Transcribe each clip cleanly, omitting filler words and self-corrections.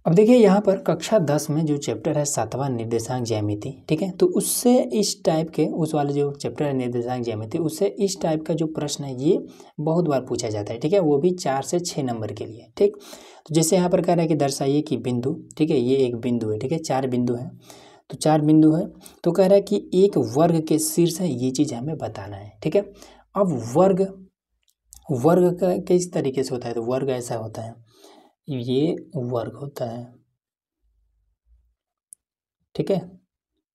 अब देखिए यहाँ पर कक्षा 10 में जो चैप्टर है 7वां निर्देशांक ज्यामिति, ठीक है, तो उससे इस टाइप के उस वाले जो चैप्टर है निर्देशांक ज्यामिति, उससे इस टाइप का जो प्रश्न है ये बहुत बार पूछा जाता है, ठीक है, वो भी 4 से 6 नंबर के लिए। ठीक, तो जैसे यहाँ पर कह रहा है कि दर्शाइए कि बिंदु, ठीक है, ये एक बिंदु है, ठीक है, 4 बिंदु है, तो 4 बिंदु है, तो कह रहा है कि एक वर्ग के शीर्ष है, ये चीज़ हमें बताना है। ठीक है, अब वर्ग का किस तरीके से होता है, तो वर्ग ऐसा होता है, ये वर्ग होता है, ठीक है,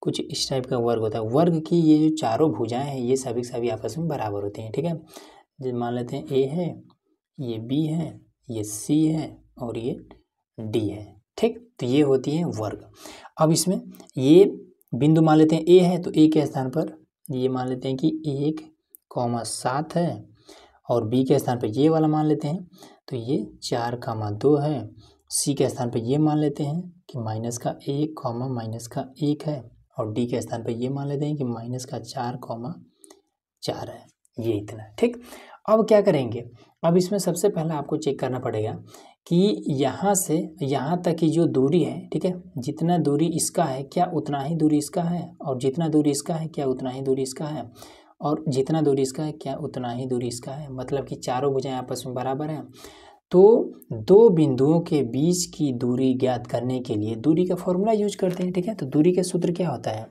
कुछ इस टाइप का वर्ग होता है। वर्ग की ये जो चारों भुजाएं हैं ये सभी आपस में बराबर होती हैं। ठीक है, जैसे मान लेते हैं ए है, ये बी है, ये सी है और ये डी है। ठीक, तो ये होती है वर्ग। अब इसमें ये बिंदु मान लेते हैं ए है, तो ए के स्थान पर ये मान लेते हैं कि 1,7 है, और बी के स्थान पर ये वाला मान लेते हैं तो ये 4,2 है। सी के स्थान पर ये मान लेते हैं कि -1, -1 है, और डी के स्थान पर ये मान लेते हैं कि -4,4 है। ये इतना। ठीक, अब क्या करेंगे, अब इसमें सबसे पहला आपको चेक करना पड़ेगा कि यहाँ से यहाँ तक की जो दूरी है, ठीक है, जितना दूरी इसका है क्या उतना ही दूरी इसका है, और जितना दूरी इसका है क्या उतना ही दूरी इसका है, और जितना दूरी इसका है क्या उतना ही दूरी इसका है, मतलब कि चारों भुजाएं आपस में बराबर हैं। तो दो बिंदुओं के बीच की दूरी ज्ञात करने के लिए दूरी का फॉर्मूला यूज करते हैं। ठीक है, तो दूरी का सूत्र क्या होता है,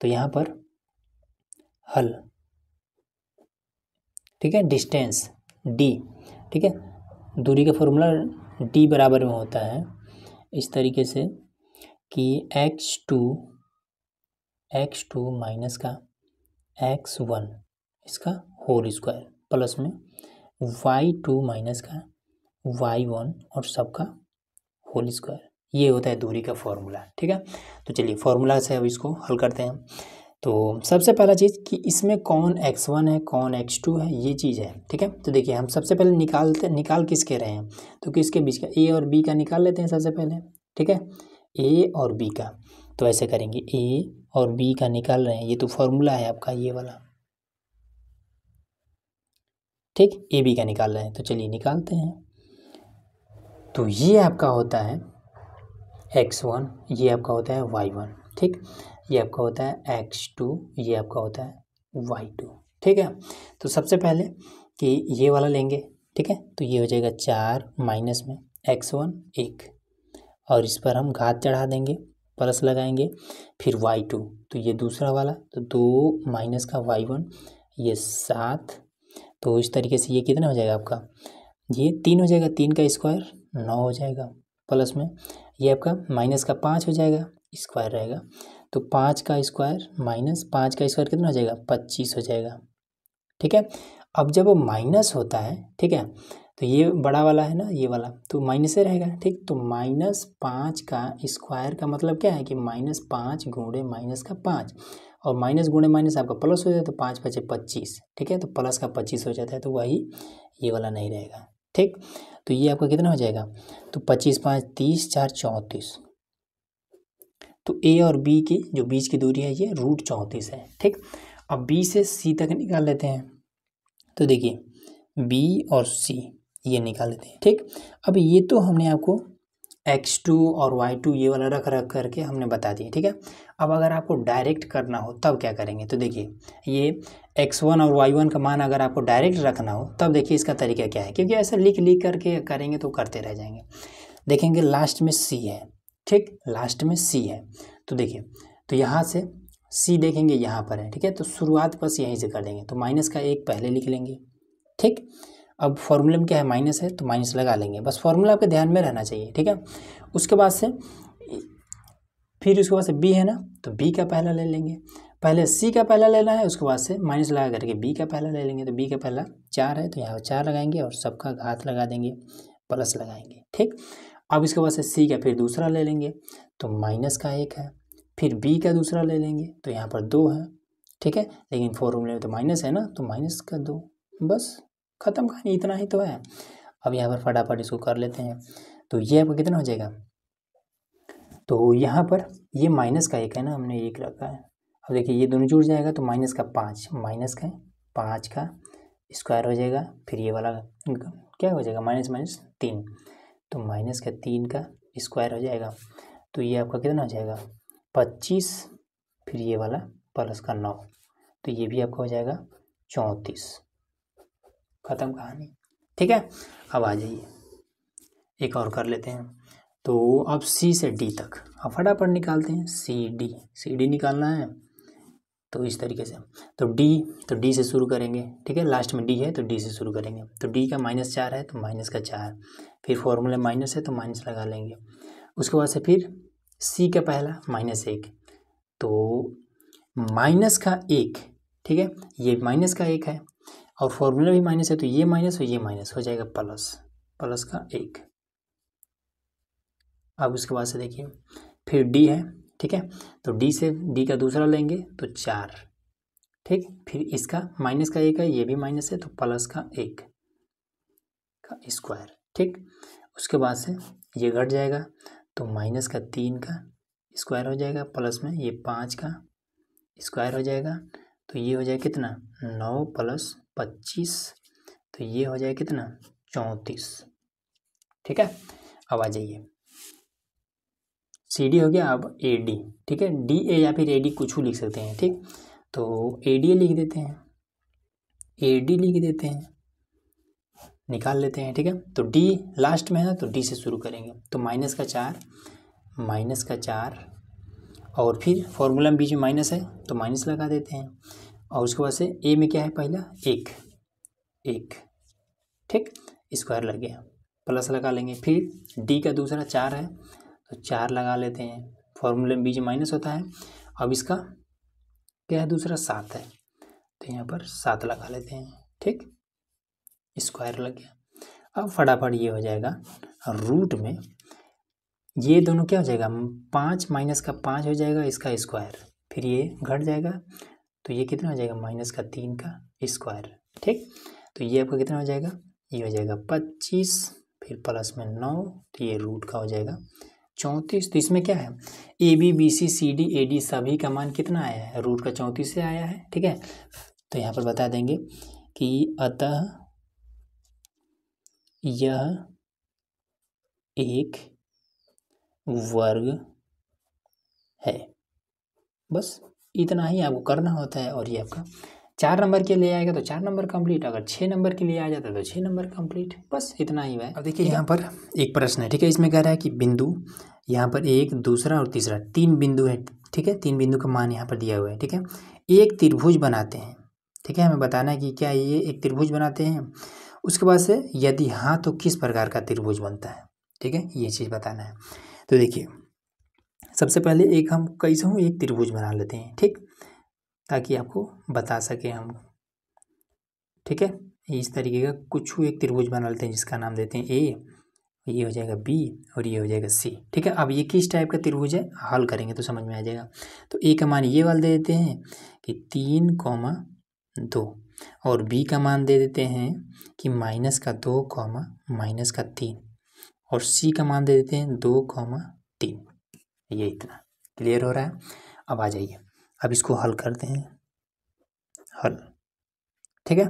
तो यहाँ पर हल, ठीक है, डिस्टेंस डी, ठीक है, दूरी का फॉर्मूला डी बराबर में होता है इस तरीके से कि x2 माइनस का x1 इसका होल स्क्वायर प्लस में y2 माइनस का y1 और सबका होल स्क्वायर, ये होता है दूरी का फॉर्मूला। ठीक है, तो चलिए फॉर्मूला से अब इसको हल करते हैं। तो सबसे पहला चीज़ कि इसमें कौन x1 है कौन x2 है, ये चीज़ है। ठीक है, तो देखिए हम सबसे पहले निकाल किसके रहे हैं, तो किसके बीच का, a और b का निकाल लेते हैं सबसे पहले। ठीक है, a और b का, तो ऐसे करेंगे a और b का निकाल रहे हैं, ये तो फॉर्मूला है आपका ये वाला। ठीक, a b का निकाल रहे हैं, तो चलिए निकालते हैं। तो ये आपका होता है x1, ये आपका होता है y1, ठीक, ये आपका होता है x2, ये आपका होता है y2। ठीक है, तो सबसे पहले कि ये वाला लेंगे, ठीक है, तो ये हो जाएगा 4 माइनस में x1 1, और इस पर हम घात चढ़ा देंगे, प्लस लगाएंगे, फिर y2, तो ये दूसरा वाला, तो 2 माइनस का y1 ये 7, तो इस तरीके से ये कितना हो जाएगा आपका, ये 3 हो जाएगा, 3 का स्क्वायर 9 हो जाएगा, प्लस में ये आपका माइनस का 5 हो जाएगा, स्क्वायर रहेगा, तो 5 का स्क्वायर माइनस 5 का स्क्वायर कितना हो जाएगा, 25 हो जाएगा। ठीक है, अब जब माइनस होता है, ठीक है, तो ये बड़ा वाला है ना ये वाला, तो माइनस से रहेगा। ठीक, तो -5 का स्क्वायर का मतलब क्या है कि -5 गुणे -5, और माइनस गुणे माइनस आपका प्लस हो जाता है, तो 5 × 5 = 25। ठीक है, तो प्लस का 25 हो जाता है, तो वही ये वाला नहीं रहेगा। ठीक, तो ये आपका कितना हो जाएगा, तो 25 × 5 = 30, 4 = 34, तो ए और बी की जो बीच की दूरी है ये √34 है। ठीक, अब बी से सी तक निकाल लेते हैं, तो देखिए बी और सी ये निकाल लेते हैं। ठीक, अब ये तो हमने आपको x2 और y2 ये वाला रख करके हमने बता दिया। ठीक है, अब अगर आपको डायरेक्ट करना हो तब क्या करेंगे, तो देखिए ये x1 और y1 का मान अगर आपको डायरेक्ट रखना हो तब देखिए इसका तरीका क्या है, क्योंकि ऐसा लिख करके करेंगे तो करते रह जाएंगे। देखेंगे लास्ट में c है, ठीक, लास्ट में c है, तो देखिए तो यहाँ से c देखेंगे यहाँ पर है, ठीक है, तो शुरुआत बस यहीं से कर देंगे, तो माइनस का 1 पहले लिख लेंगे। ठीक, अब फॉर्मूले में क्या है, माइनस है तो माइनस लगा लेंगे, बस फॉर्मूला आपके ध्यान में रहना चाहिए। ठीक है, उसके बाद से फिर उसके बाद से बी है ना, तो बी का पहला ले लेंगे, पहले सी का पहला लेना है, उसके बाद से माइनस लगा करके बी का पहला ले लेंगे, तो बी का पहला 4 है, तो यहाँ 4 लगाएंगे और सबका घात लगा देंगे, प्लस लगाएंगे। ठीक, अब इसके बाद से सी का फिर दूसरा ले लेंगे, तो माइनस का 1 है, फिर बी का दूसरा ले लेंगे, तो यहाँ पर 2 है। ठीक है, लेकिन फॉर्मूले में तो माइनस है ना, तो माइनस का 2, बस खत्म कहानी, इतना ही तो है। अब यहाँ पर फटाफट इसको कर लेते हैं, तो ये आपका कितना हो जाएगा, तो यहाँ पर ये माइनस का 1 है ना, हमने 1 रखा है, अब देखिए ये दोनों जुड़ जाएगा, तो माइनस का 5 का स्क्वायर हो जाएगा, फिर ये वाला क्या हो जाएगा, -3, तो -3 का स्क्वायर हो जाएगा। तो ये आपका कितना हो जाएगा 25, फिर ये वाला प्लस का 9, तो ये भी आपका हो जाएगा 34। ख़त्म कहानी। ठीक है, अब आ जाइए एक और कर लेते हैं। तो अब सी से डी तक अब फटाफट निकालते हैं। सी डी निकालना है तो इस तरीके से। तो डी से शुरू करेंगे, ठीक है, लास्ट में डी है तो डी से शुरू करेंगे। तो डी का -4 है तो माइनस का 4, फिर फॉर्मूले माइनस है तो माइनस लगा लेंगे। उसके बाद से फिर सी का पहला -1, तो माइनस का 1, ठीक है, ये माइनस का 1 है और फॉर्मूला भी माइनस है तो ये माइनस और ये माइनस हो जाएगा प्लस का 1। अब उसके बाद से देखिए फिर डी है, ठीक है, तो डी से डी का दूसरा लेंगे तो 4, ठीक, फिर इसका माइनस का 1 है, ये भी माइनस है तो प्लस का 1 का स्क्वायर, ठीक। उसके बाद से ये घट जाएगा तो माइनस का 3 का स्क्वायर हो जाएगा, प्लस में ये 5 का स्क्वायर हो जाएगा। तो ये हो जाएगा कितना 9 + 25, तो ये हो जाएगा कितना 34। ठीक है, अब आ जाइए सी डी हो गया। अब ए डी, ठीक है, डी ए या फिर ए डी कुछ भी लिख सकते हैं, ठीक। तो ए डी लिख देते हैं, ए डी लिख देते हैं, निकाल लेते हैं, ठीक है। तो डी लास्ट में है तो डी से शुरू करेंगे। तो -4 और फिर फॉर्मूला में बीच में माइनस है तो माइनस लगा देते हैं। और उसके बाद से ए में क्या है पहला 1, ठीक, स्क्वायर लग गया, प्लस लगा लेंगे। फिर डी का दूसरा 4 है तो 4 लगा लेते हैं, फॉर्मूले में बीच में माइनस होता है। अब इसका क्या है दूसरा 7 है तो यहाँ पर 7 लगा लेते हैं, ठीक, स्क्वायर लग गया। अब फटाफट ये हो जाएगा रूट में, ये दोनों क्या हो जाएगा 5 माइनस का 5 हो जाएगा इसका स्क्वायर, फिर ये घट जाएगा तो ये कितना हो जाएगा -3 का स्क्वायर, ठीक। तो ये आपका कितना हो जाएगा, ये हो जाएगा 25, फिर प्लस में 9, तो ये रूट का हो जाएगा 34। तो इसमें क्या है A B B C C D A D सभी का मान कितना आया है, रूट का 34 से आया है, ठीक है। तो यहाँ पर बता देंगे कि अतः यह एक वर्ग है। बस इतना ही आपको करना होता है और ये आपका 4 नंबर के लिए आएगा तो 4 नंबर कंप्लीट, अगर 6 नंबर के लिए आ जाता है तो 6 नंबर कंप्लीट, बस इतना ही है। अब देखिए यहाँ पर एक प्रश्न है, ठीक है, इसमें कह रहा है कि बिंदु यहाँ पर एक, दूसरा और तीसरा 3 बिंदु है, ठीक है, 3 बिंदु का मान यहाँ पर दिया हुआ है, ठीक है। एक त्रिभुज बनाते हैं, ठीक है, हमें बताना है कि क्या ये एक त्रिभुज बनाते हैं। उसके बाद से यदि हाँ तो किस प्रकार का त्रिभुज बनता है, ठीक है, ये चीज़ बताना है। तो देखिए सबसे पहले एक हम कैसे हूँ एक त्रिभुज बना लेते हैं, ठीक, ताकि आपको बता सके हम, ठीक है। इस तरीके का कुछ एक त्रिभुज बना लेते हैं जिसका नाम देते हैं ए, ये हो जाएगा बी और ये हो जाएगा सी, ठीक है। अब ये किस टाइप का त्रिभुज है हल करेंगे तो समझ में आ जाएगा। तो ए का मान ये वाला दे देते हैं कि 3,2 और बी का मान दे देते हैं कि -2, -3 और सी का मान दे देते हैं 2,3। ये इतना क्लियर हो रहा है। अब आ जाइए अब इसको हल करते हैं, हल, ठीक है।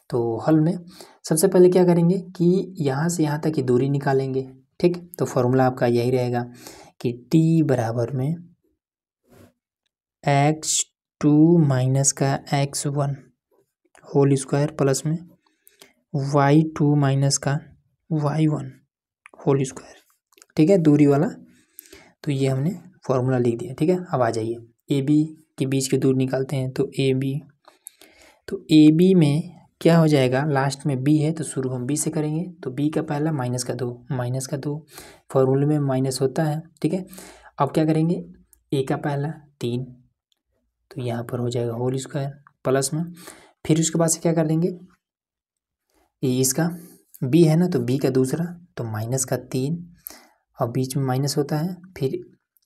तो हल में सबसे पहले क्या करेंगे कि यहाँ से यहाँ तक की दूरी निकालेंगे, ठीक। तो फॉर्मूला आपका यही रहेगा कि t बराबर में x2 माइनस का x1 होल स्क्वायर प्लस में y2 माइनस का y1 होल स्क्वायर, ठीक है, दूरी वाला। तो ये हमने फॉर्मूला लिख दिया, ठीक है। अब आ जाइए ए बी के बीच की दूरी निकालते हैं। तो ए बी में क्या हो जाएगा, लास्ट में बी है तो शुरू हम बी से करेंगे। तो बी का पहला -2 फॉर्मूले में माइनस होता है, ठीक है। अब क्या करेंगे ए का पहला 3 तो यहाँ पर हो जाएगा होल स्क्वायर प्लस में, फिर उसके बाद से क्या कर देंगे ये इसका बी है ना तो बी का दूसरा तो -3 और बीच में माइनस होता है, फिर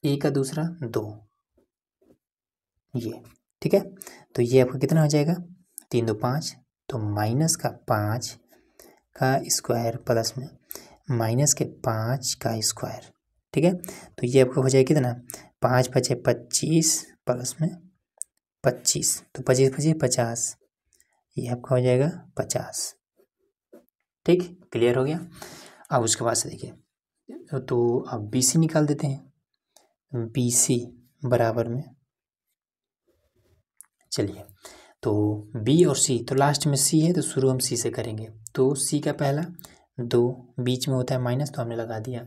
ए का दूसरा 2, ये, ठीक है। तो ये आपका कितना हो जाएगा 3 2 5, तो -5 का स्क्वायर प्लस में -5 का स्क्वायर, ठीक है। तो ये आपका हो जाएगा कितना 5 × 5 = 25 प्लस में 25, तो 25 × 25 = 50, ये आपका हो जाएगा 50, ठीक, क्लियर हो गया। अब उसके बाद से देखिए तो अब BC निकाल देते हैं। BC बराबर में, चलिए तो B और C, तो लास्ट में C है तो शुरू हम C से करेंगे। तो C का पहला 2, बीच में होता है माइनस तो हमने लगा दिया।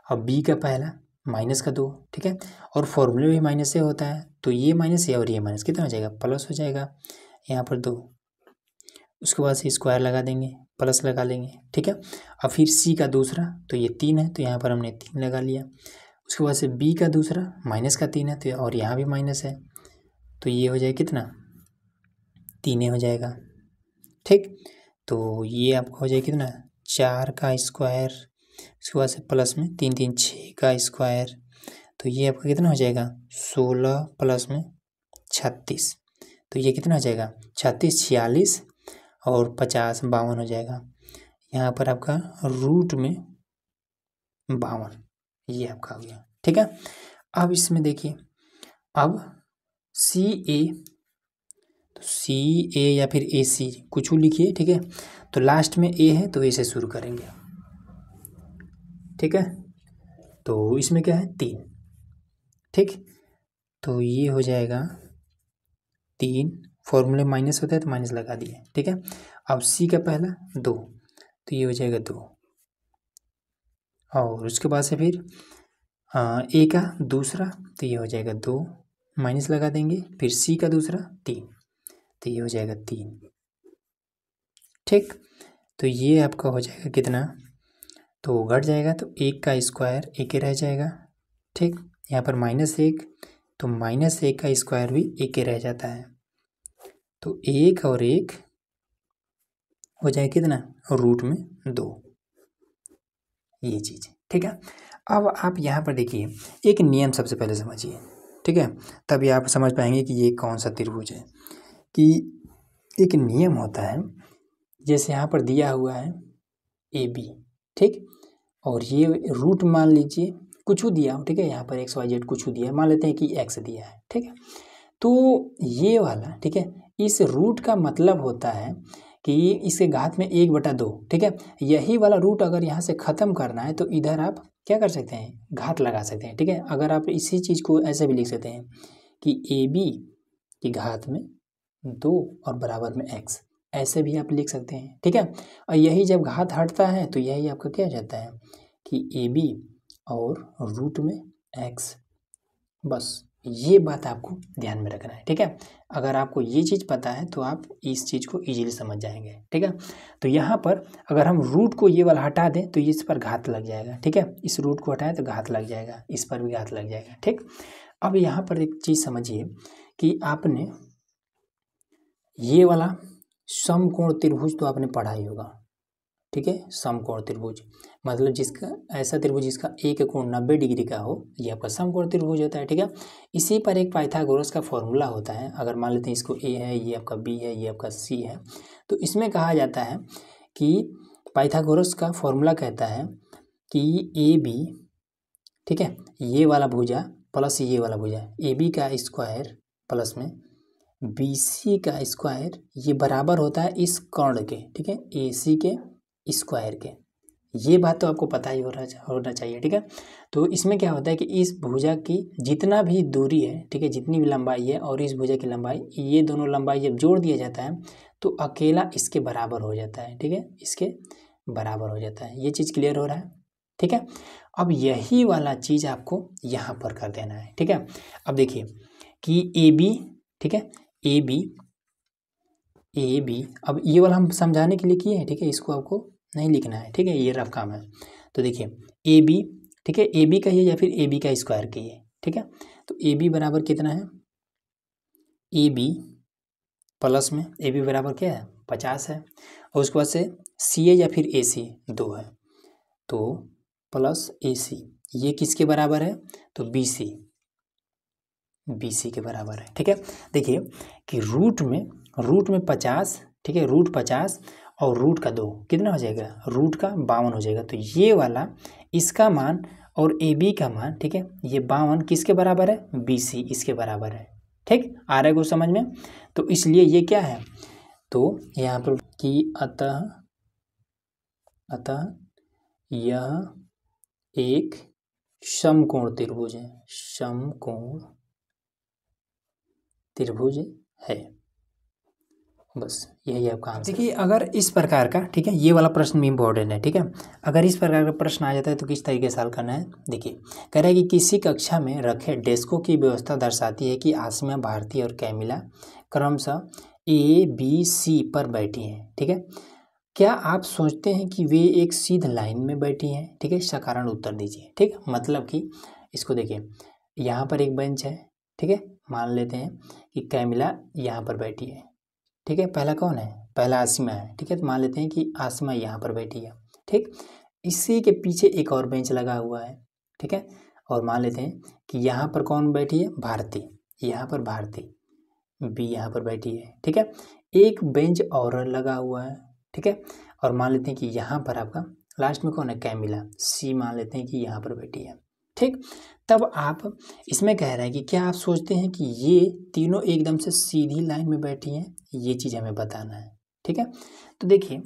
अब B का पहला माइनस का 2, ठीक है, और फॉर्मूले भी माइनस से होता है, तो ये माइनस और ये माइनस कितना हो जाएगा, प्लस हो जाएगा। यहाँ पर 2, उसके बाद से स्क्वायर लगा देंगे, प्लस लगा लेंगे, ठीक है। अब फिर C का दूसरा, तो ये 3 है तो यहाँ पर हमने 3 लगा लिया। उसके बाद से B का दूसरा माइनस का 3 है तो और यहाँ भी माइनस है, तो ये हो जाएगा कितना, 3 हो जाएगा, ठीक। तो ये आपको हो जाएगा कितना, 4 का स्क्वायर, उसके बाद से प्लस में 3 3 6 का स्क्वायर, तो ये आपका कितना हो जाएगा, 16 प्लस में 36, तो ये कितना हो जाएगा, 36 46 और 50 52 हो जाएगा। यहाँ पर आपका रूट में 52, ये आपका हो गया, ठीक है। अब इसमें देखिए, अब CA, तो CA या फिर AC कुछ भी लिखिए, ठीक है। तो लास्ट में A है तो A से शुरू करेंगे, ठीक है। तो इसमें क्या है, 3, ठीक। तो ये हो जाएगा 3, फॉर्मूले माइनस होता है तो माइनस लगा दिए, ठीक है। अब C का पहला 2, तो ये हो जाएगा 2, और उसके बाद से फिर A का दूसरा, तो ये हो जाएगा 2, माइनस लगा देंगे, फिर C का दूसरा 3, तो ये हो जाएगा 3, ठीक। तो ये आपका हो जाएगा कितना, तो घट जाएगा तो 1 का स्क्वायर 1 रह जाएगा, ठीक। यहाँ पर -1, तो -1 का स्क्वायर भी 1 रह जाता है, तो 1 और 1 हो जाए कितना, रूट में 2, ये चीज़, ठीक है। अब आप यहाँ पर देखिए, एक नियम सबसे पहले समझिए, ठीक है, तभी आप समझ पाएंगे कि ये कौन सा त्रिभुज है। कि एक नियम होता है, जैसे यहाँ पर दिया हुआ है AB, ठीक, और ये रूट मान लीजिए कुछ दिया हो, ठीक है, यहाँ पर XYZ कुछ दिया है, मान लेते हैं कि X दिया है, ठीक है। तो ये वाला, ठीक है, इस रूट का मतलब होता है कि इसके घात में 1/2, ठीक है। यही वाला रूट अगर यहाँ से ख़त्म करना है तो इधर आप क्या कर सकते हैं, घात लगा सकते हैं, ठीक है। अगर आप इसी चीज़ को ऐसे भी लिख सकते हैं कि AB की घात में 2 और बराबर में X, ऐसे भी आप लिख सकते हैं, ठीक है। और यही जब घात हटता है तो यही आपका क्या हो जाता है कि AB और रूट में X, बस ये बात आपको ध्यान में रखना है, ठीक है। अगर आपको ये चीज़ पता है तो आप इस चीज़ को इजीली समझ जाएंगे, ठीक है। तो यहाँ पर अगर हम रूट को ये वाला हटा दें तो इस पर घात लग जाएगा, ठीक है। इस रूट को हटाएं तो घात लग जाएगा, इस पर भी घात लग जाएगा, ठीक। अब यहाँ पर एक चीज़ समझिए कि आपने ये वाला समकोण त्रिभुज तो आपने पढ़ा ही होगा, ठीक है। समकोण त्रिभुज मतलब जिसका ऐसा त्रिभुज जिसका एक कोण 90 डिग्री का हो, ये आपका समकोण त्रिभुज होता है, ठीक है। इसी पर एक पाइथागोरस का फॉर्मूला होता है। अगर मान लेते हैं इसको A है, ये आपका B है, ये आपका C है, तो इसमें कहा जाता है कि पाइथागोरस का फॉर्मूला कहता है कि AB, ठीक है, ये वाला भुजा प्लस ये वाला भुजा, AB का स्क्वायर प्लस में BC का स्क्वायर, ये बराबर होता है इस कर्ण के, ठीक है, AC के स्क्वायर के। ये बात तो आपको पता ही होना चाहिए, ठीक है। तो इसमें क्या होता है कि इस भुजा की जितना भी दूरी है, ठीक है, जितनी भी लंबाई है और इस भुजा की लंबाई, ये दोनों लंबाई जब जोड़ दिया जाता है तो अकेला इसके बराबर हो जाता है, ठीक है, इसके बराबर हो जाता है। ये चीज़ क्लियर हो रहा है, ठीक है। अब यही वाला चीज़ आपको यहाँ पर कर देना है, ठीक है। अब देखिए कि AB, ठीक है, AB अब ये वाला हम समझाने के लिए किए हैं, ठीक है, इसको आपको नहीं लिखना है, ठीक है, ये रफ काम है। तो देखिए AB, ठीक है, AB कहिए या फिर AB का स्क्वायर कहिए, ठीक है। तो AB बराबर कितना है, AB प्लस में AB बराबर क्या है, 50 है, और उसके बाद से CA या फिर AC 2 है, तो प्लस AC, ये किसके बराबर है, तो BC के बराबर है, ठीक है। देखिए कि रूट में 50, ठीक है, रूट 50 और रूट का 2 कितना हो जाएगा, रूट का 52 हो जाएगा। तो ये वाला इसका मान और AB का मान, ठीक है, ये 52 किसके बराबर है, BC इसके बराबर है, ठीक। आ रहा है कुछ समझ में। तो इसलिए ये क्या है, तो यहाँ पर कि अतः यह एक समकोण त्रिभुज है, समकोण त्रिभुज है। बस यही आपका आंसर। देखिए अगर इस प्रकार का, ठीक है, ये वाला प्रश्न भी इम्पोर्टेंट है, ठीक है। अगर इस प्रकार का प्रश्न आ जाता है तो किस तरीके से हल करना है। देखिए कह रहा है कि किसी कक्षा में रखे डेस्कों की व्यवस्था दर्शाती है कि आसिमा, भारती और कैमिला क्रमशः ABC पर बैठी हैं, ठीक है। क्या आप सोचते हैं कि वे एक सीधी लाइन में बैठी हैं, ठीक है। साधारण उत्तर दीजिए, ठीक। मतलब कि इसको देखिए, यहाँ पर एक बेंच है, ठीक है। मान लेते हैं कि कैमिला यहाँ पर बैठी है, ठीक है। पहला कौन है, पहला आसिमा है, ठीक है। तो मान लेते हैं कि आसिमा यहाँ पर बैठी है, ठीक। इसी के पीछे एक और बेंच लगा हुआ है, ठीक है। और मान लेते हैं कि यहाँ पर कौन बैठी है, भारती, यहाँ पर भारती B यहाँ पर बैठी है, ठीक है। एक बेंच और लगा हुआ है, ठीक है। और मान लेते हैं कि यहाँ पर आपका लास्ट में कौन है, कैमिला C मान लेते हैं कि यहाँ पर बैठी है, ठीक। तब आप इसमें कह रहे हैं कि क्या आप सोचते हैं कि ये तीनों एकदम से सीधी लाइन में बैठी हैं, ये चीज़ हमें बताना है, ठीक है। तो देखिए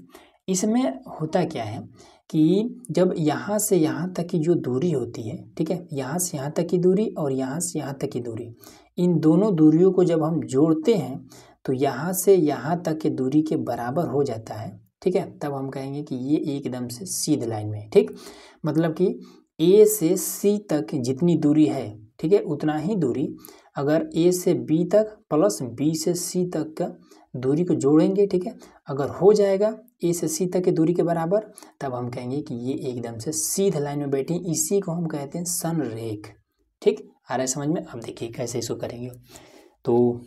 इसमें होता क्या है कि जब यहाँ से यहाँ तक की जो दूरी होती है, ठीक है, यहाँ से यहाँ तक की दूरी और यहाँ से यहाँ तक की दूरी, इन दोनों दूरियों को जब हम जोड़ते हैं तो यहाँ से यहाँ तक की दूरी के बराबर हो जाता है, ठीक है। तब हम कहेंगे कि ये एकदम से सीधी लाइन में है, ठीक। मतलब कि A से C तक जितनी दूरी है, ठीक है, उतना ही दूरी अगर A से B तक प्लस B से C तक का दूरी को जोड़ेंगे, ठीक है, अगर हो जाएगा A से C तक की दूरी के बराबर, तब हम कहेंगे कि ये एकदम से सीधी लाइन में बैठी। इसी को हम कहते हैं संरेख, ठीक। आ रहा है समझ में। अब देखिए कैसे इसको करेंगे। तो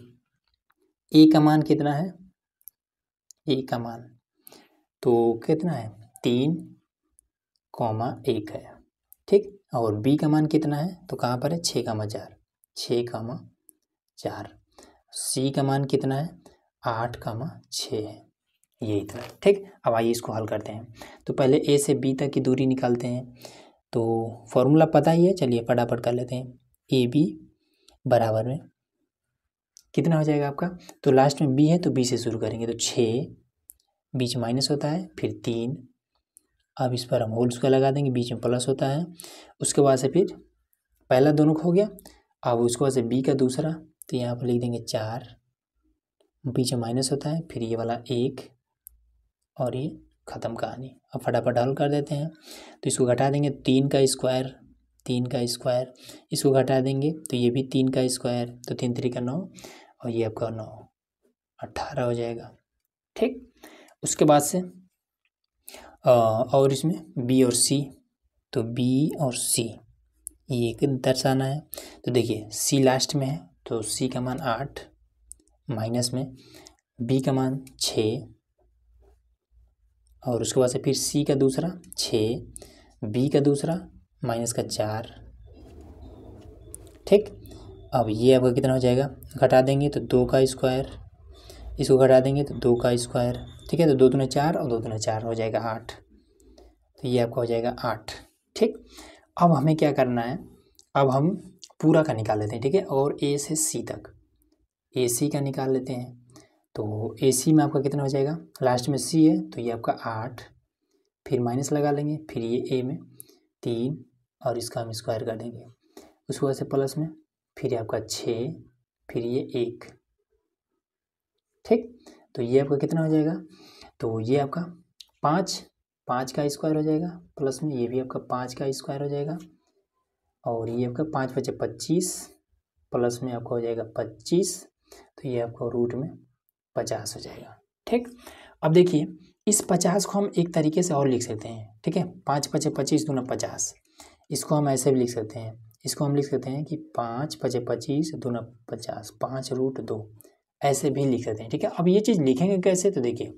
A का मान कितना है, A का मान तो कितना है 3,1 है, ठीक। और B का मान कितना है, तो कहाँ पर है 6,4, 6,4। C का मान कितना है 8,6 है, ये इतना, ठीक। अब आइए इसको हल करते हैं। तो पहले A से B तक की दूरी निकालते हैं। तो फॉर्मूला पता ही है, चलिए फटाफट कर लेते हैं। AB बराबर में कितना हो जाएगा आपका, तो लास्ट में B है तो B से शुरू करेंगे, तो 6 बीच माइनस होता है, फिर 3, अब इस पर हम होल स्क्वायर लगा देंगे, बीच में प्लस होता है। उसके बाद से फिर पहला दोनों का हो गया, अब उसके बाद से B का दूसरा, तो यहाँ पर लिख देंगे 4, बीच में माइनस होता है, फिर ये वाला 1 और ये ख़त्म कहानी। अब फटाफट हल कर देते हैं। तो इसको घटा देंगे, 3 का स्क्वायर, 3 का स्क्वायर, इसको घटा देंगे तो ये भी 3 का स्क्वायर, तो 3 3 का 9 और ये आपका 9, 18 हो जाएगा, ठीक। उसके बाद से और इसमें B और C, तो B और C ये दर्शाना है। तो देखिए C लास्ट में है तो C का मान 8, माइनस में B का मान 6 और उसके बाद से फिर C का दूसरा 6, B का दूसरा माइनस का 4, ठीक। अब ये आपका कितना हो जाएगा, घटा देंगे तो 2 का स्क्वायर, इसको घटा देंगे तो 2 का स्क्वायर, ठीक है। तो 2 दूने 4 और 2 दूने 4 हो जाएगा 8, तो ये आपका हो जाएगा 8, ठीक। अब हमें क्या करना है, अब हम पूरा का निकाल लेते हैं, ठीक है। और A से C तक AC का निकाल लेते हैं। तो AC में आपका कितना हो जाएगा, लास्ट में C है तो ये आपका 8, फिर माइनस लगा लेंगे, फिर ये A में 3 और इसका हम स्क्वायर कर देंगे, उसके बाद से प्लस में फिर ये आपका 6, फिर ये 1, ठीक। तो ये आपका कितना हो जाएगा, तो ये आपका 5 का स्क्वायर हो जाएगा, प्लस में ये भी आपका 5 का स्क्वायर हो जाएगा और ये आपका 5 × 5 = 25, प्लस में आपका हो जाएगा 25, तो ये आपका रूट में 50 हो जाएगा, ठीक। अब देखिए इस 50 को हम एक तरीके से और लिख सकते हैं, ठीक है। 5 × 5 = 25 दूना 50, इसको हम ऐसे भी लिख सकते हैं, इसको हम लिख सकते हैं कि 5 × 5 = 25 दूना 50, 5√2 ऐसे भी लिख सकते हैं, ठीक है। अब ये चीज़ लिखेंगे कैसे, तो देखिए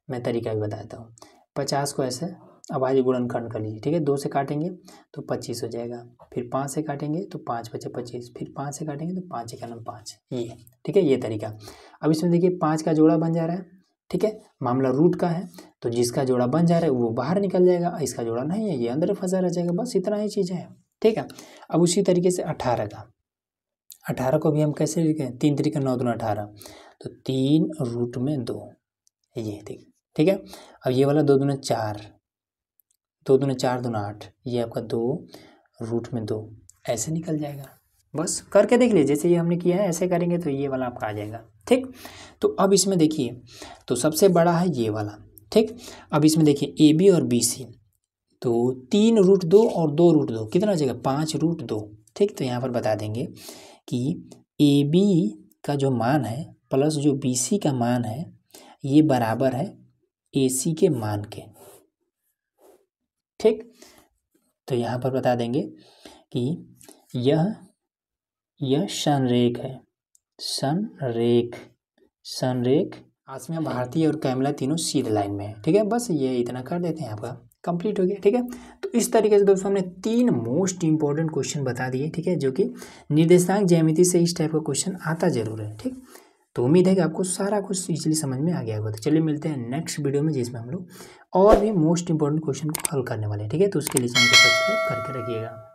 मैं तरीका भी बताता हूँ। 50 को ऐसे अभाज्य गुणनखंड कर लीजिए, ठीक है। 2 से काटेंगे तो 25 हो जाएगा, फिर 5 से काटेंगे तो 5 × 5 = 25, फिर 5 से काटेंगे तो 5 × 1 = 5, ये, ठीक है, ये तरीका। अब इसमें देखिए 5 का जोड़ा बन जा रहा है, ठीक है, मामला रूट का है तो जिसका जोड़ा बन जा रहा है वो बाहर निकल जाएगा, इसका जोड़ा नहीं है ये अंदर फंसा रह जाएगा, बस इतना ही चीज़ है, ठीक है। अब उसी तरीके से 18 को भी हम कैसे लिखें, 3 × 3 = 9 दूना 18, तो 3√2 ये ठीक है। अब ये वाला 2 दूना 4, 2 दूना 4 दूना 8, ये आपका 2√2 ऐसे निकल जाएगा। बस करके देख लीजिए, जैसे ये हमने किया है ऐसे करेंगे तो ये वाला आपका आ जाएगा। ठीक, तो अब इसमें देखिए, तो सबसे बड़ा है ये वाला। ठीक, अब इसमें देखिए AB और BC, तो 3√2 और 2√2 कितना हो जाएगा 5√2। ठीक, तो यहाँ पर बता देंगे कि AB का जो मान है प्लस जो BC का मान है ये बराबर है AC के मान के। ठीक, तो यहाँ पर बता देंगे कि यह संरेख है, संरेख आसमिया, भारती और कैमला तीनों सीध लाइन में है। ठीक है, बस ये इतना कर देते हैं, आपका कंप्लीट हो गया। ठीक है, तो इस तरीके से दोस्तों हमने 3 मोस्ट इंपॉर्टेंट क्वेश्चन बता दिए। ठीक है, जो कि निर्देशांक ज्यामिति से इस टाइप का क्वेश्चन आता जरूर है। ठीक, तो उम्मीद है कि आपको सारा कुछ इजीली समझ में आ गया होगा। तो चलिए मिलते हैं नेक्स्ट वीडियो में, जिसमें हम लोग और भी मोस्ट इंपॉर्टेंट क्वेश्चन को हल करने वाले हैं। ठीक है, तो उसके लिए चैनल को सब्सक्राइब करके रखिएगा।